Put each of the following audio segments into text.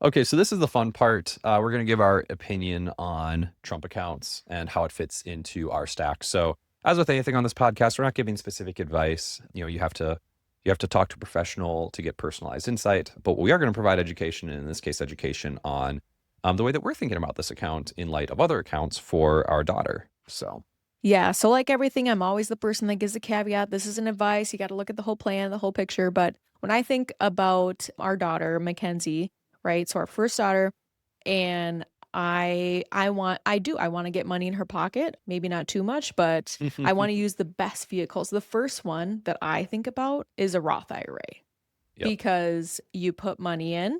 Okay, so this is the fun part. We're going to give our opinion on Trump accounts and how it fits into our stack. So, as with anything on this podcast, we're not giving specific advice. You have to talk to a professional to get personalized insight. But we are going to provide education, and in this case, education on the way that we're thinking about this account in light of other accounts for our daughter. So, Yeah, so like everything, I'm always the person that gives a caveat. This isn't advice. You got to look at the whole plan, the whole picture. But when I think about our daughter, Mackenzie, right? So our first daughter, and I want to get money in her pocket, maybe not too much, but I want to use the best vehicles. The first one that I think about is a Roth IRA yep. because you put money in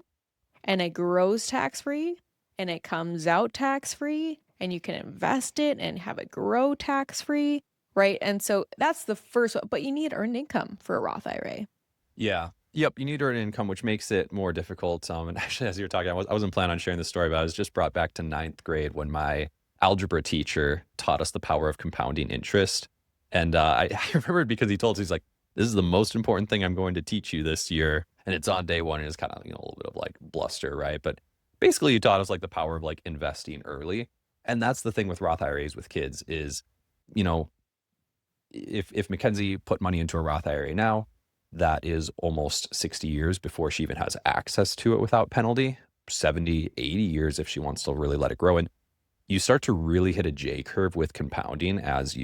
and it grows tax-free and it comes out tax-free and you can invest it and have it grow tax-free, right? And so that's the first one, but you need earned income for a Roth IRA. Yeah. Yep. You need earned income, which makes it more difficult. And actually, as you were talking, I wasn't planning on sharing this story, but I was just brought back to ninth grade when my algebra teacher taught us the power of compounding interest. And I remembered because he told us, he's like, this is the most important thing I'm going to teach you this year. And it's on day one. And it's kind of, a little bit of like bluster, right? But basically, he taught us like the power of like investing early. And that's the thing with Roth IRAs with kids is, you know, if Mackenzie put money into a Roth IRA now, that is almost 60 years before she even has access to it without penalty, 70, 80 years if she wants to really let it grow. And you start to really hit a J curve with compounding as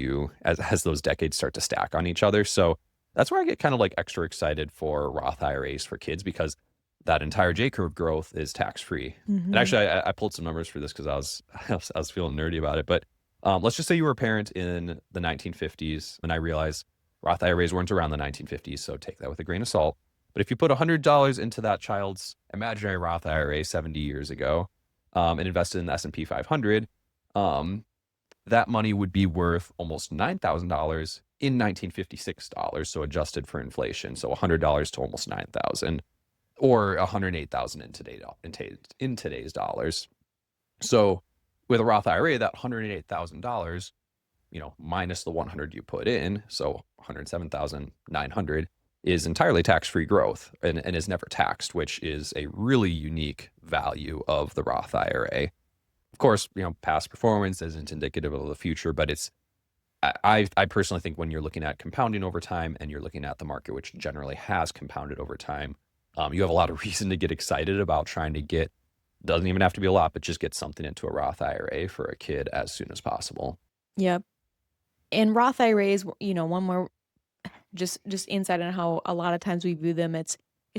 those decades start to stack on each other. So that's where I get kind of like extra excited for Roth IRAs for kids because that entire J curve growth is tax free. And Mm-hmm. actually, I pulled some numbers for this because I was feeling nerdy about it. But let's just say you were a parent in the 1950s, and I realize Roth IRAs weren't around the 1950s, so take that with a grain of salt. But if you put $100 into that child's imaginary Roth IRA 70 years ago, and invested in the S&P 500, that money would be worth almost $9,000 in 1956 dollars, so adjusted for inflation. So $100 to almost 9,000, or 108,000 in today's dollars. So with a Roth IRA, that $108,000, minus the 100 you put in, so 107,900 is entirely tax-free growth and is never taxed, which is a really unique value of the Roth IRA. Of course, past performance isn't indicative of the future, but I personally think when you're looking at compounding over time and you're looking at the market, which generally has compounded over time, you have a lot of reason to get excited about trying to get, doesn't even have to be a lot, but just get something into a Roth IRA for a kid as soon as possible. Yep. And Roth IRAs, one more just insight on how a lot of times we view them. It's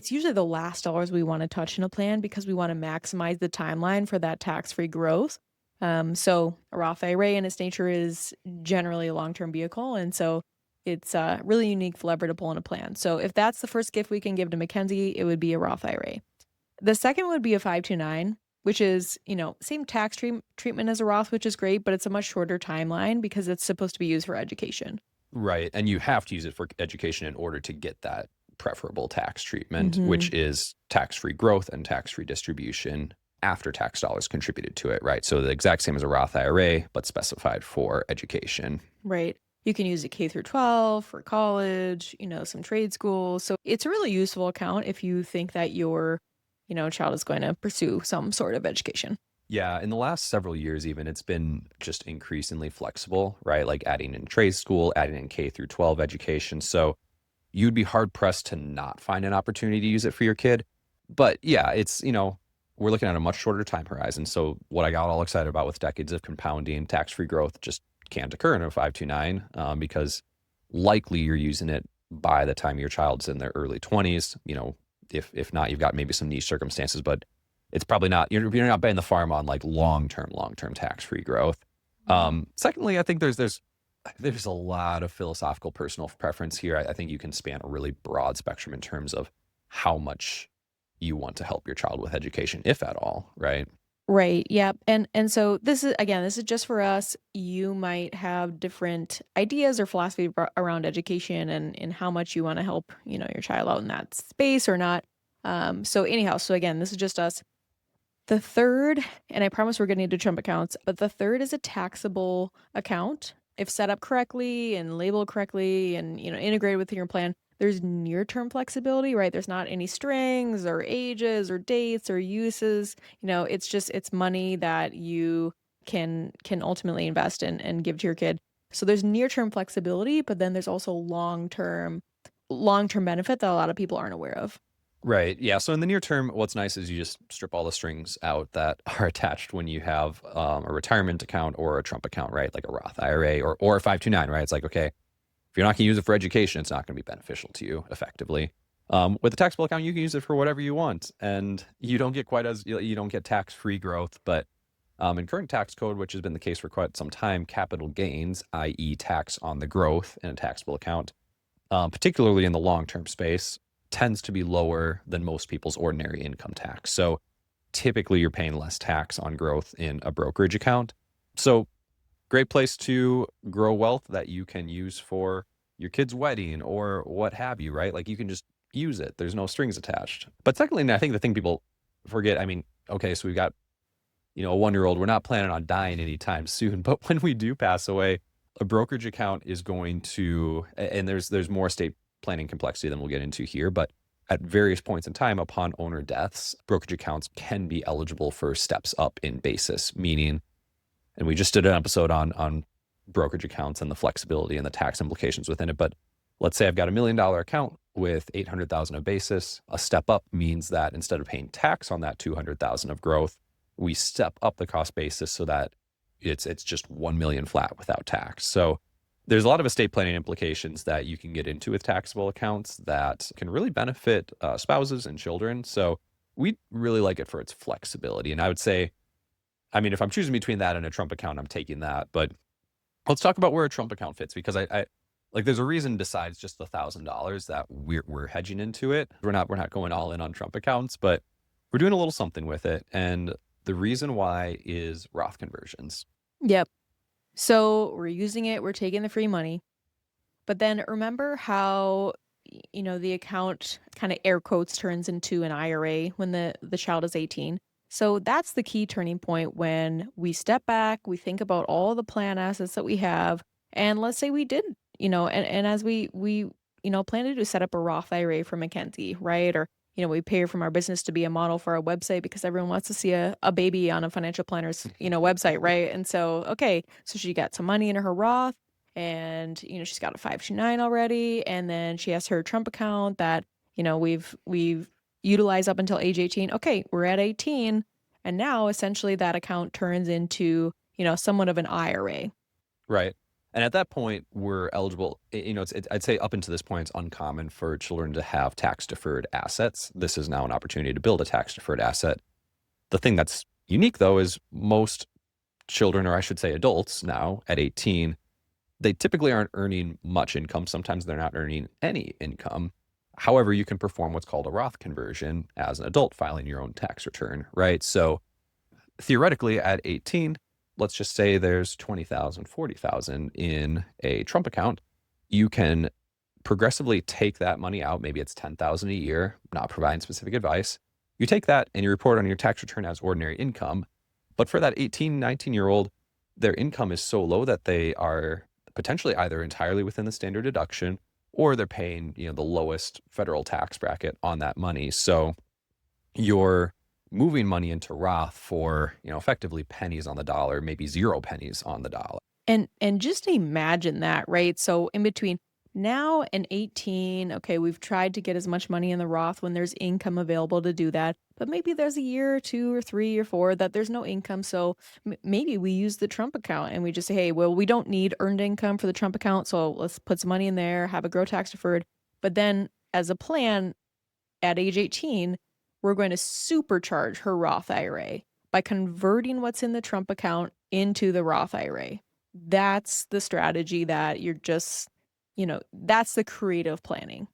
usually the last dollars we want to touch in a plan because we want to maximize the timeline for that tax-free growth. So a Roth IRA in its nature is generally a long-term vehicle, and so it's a really unique lever to pull in a plan. So if that's the first gift we can give to Mackenzie, it would be a Roth IRA. The second would be a 529, which is, same tax treatment as a Roth, which is great, but it's a much shorter timeline because it's supposed to be used for education. Right. And you have to use it for education in order to get that preferable tax treatment, Mm-hmm. which is tax-free growth and tax-free distribution after tax dollars contributed to it, right? So the exact same as a Roth IRA, but specified for education. Right. You can use it K through 12 for college, some trade schools. So it's a really useful account if you think that your, child is going to pursue some sort of education. Yeah, in the last several years even, it's been just increasingly flexible, right? Like adding in trade school, adding in K through 12 education. So you'd be hard pressed to not find an opportunity to use it for your kid. But yeah, we're looking at a much shorter time horizon. So what I got all excited about with decades of compounding tax-free growth just can't occur in a 529 because likely you're using it by the time your child's in their early 20s. If not, you've got maybe some niche circumstances, but it's probably not, you're not betting the farm on like long-term tax-free growth. Secondly, I think there's a lot of philosophical personal preference here. I think you can span a really broad spectrum in terms of how much you want to help your child with education, if at all, right? Right. Yep. And so this is just for us. You might have different ideas or philosophy around education and how much you want to help, your child out in that space or not. So anyhow, so again, this is just us. The third, and I promise we're getting into Trump accounts, but the third is a taxable account. If set up correctly and labeled correctly and, integrated with your plan, there's near-term flexibility, right? There's not any strings or ages or dates or uses. It's money that you can ultimately invest in and give to your kid. So there's near-term flexibility, but then there's also long-term benefit that a lot of people aren't aware of. Right. Yeah. So in the near term, what's nice is you just strip all the strings out that are attached when you have a retirement account or a Trump account, right? Like a Roth IRA or a 529, right? It's like, okay, if you're not going to use it for education, it's not going to be beneficial to you effectively. With a taxable account, you can use it for whatever you want, and you don't get you don't get tax-free growth. But in current tax code, which has been the case for quite some time, capital gains, i.e., tax on the growth in a taxable account, particularly in the long-term space, tends to be lower than most people's ordinary income tax. So typically, you're paying less tax on growth in a brokerage account. So great place to grow wealth that you can use for your kid's wedding or what have you, right? Like you can just use it. There's no strings attached. But secondly, and I think the thing people forget, I mean, okay, so we've got, a 1-year-old, we're not planning on dying anytime soon, but when we do pass away, a brokerage account is going to, and there's more estate planning complexity than we'll get into here, but at various points in time upon owner deaths, brokerage accounts can be eligible for steps up in basis, meaning, and we just did an episode on brokerage accounts and the flexibility and the tax implications within it. But let's say I've got $1 million account with 800,000 of basis. A step up means that instead of paying tax on that 200,000 of growth, we step up the cost basis so that it's just 1 million flat without tax. So there's a lot of estate planning implications that you can get into with taxable accounts that can really benefit spouses and children. So we really like it for its flexibility. And I would say, I mean, if I'm choosing between that and a Trump account, I'm taking that. But let's talk about where a Trump account fits, because I like there's a reason besides just the $1,000 that we're hedging into it. We're not going all in on Trump accounts, but we're doing a little something with it. And the reason why is Roth conversions. Yep. So we're using it, we're taking the free money. But then remember how the account kind of air quotes turns into an IRA when the child is 18. So that's the key turning point when we step back, we think about all the plan assets that we have, and let's say we did, and as we plan to do set up a Roth IRA for Mackenzie, right? Or we pay her from our business to be a model for our website because everyone wants to see a baby on a financial planner's, website, right? And so, okay, so she got some money in her Roth and, she's got a 529 already. And then she has her Trump account that, we've utilized up until age 18. Okay, we're at 18. And now essentially that account turns into, somewhat of an IRA. Right. And at that point, we're eligible. I'd say up until this point, it's uncommon for children to have tax deferred assets. This is now an opportunity to build a tax deferred asset. The thing that's unique, though, is most children, or I should say adults now at 18, they typically aren't earning much income. Sometimes they're not earning any income. However, you can perform what's called a Roth conversion as an adult filing your own tax return, right? So theoretically at 18, let's just say there's 20,000, 40,000 in a Trump account. You can progressively take that money out. Maybe it's 10,000 a year, not providing specific advice. You take that and you report on your tax return as ordinary income. But for that 18, 19-year-old, their income is so low that they are potentially either entirely within the standard deduction or they're paying, the lowest federal tax bracket on that money. So you're moving money into Roth for, effectively pennies on the dollar, maybe 0 pennies on the dollar. And just imagine that, right? So in between now and 18, okay, we've tried to get as much money in the Roth when there's income available to do that. But maybe there's a year or 2 or 3 or 4 that there's no income. So maybe we use the Trump account and we just say, hey, well, we don't need earned income for the Trump account. So let's put some money in there, have it grow tax deferred. But then as a plan at age 18, we're going to supercharge her Roth IRA by converting what's in the Trump account into the Roth IRA. That's the strategy that you're just, that's the creative planning.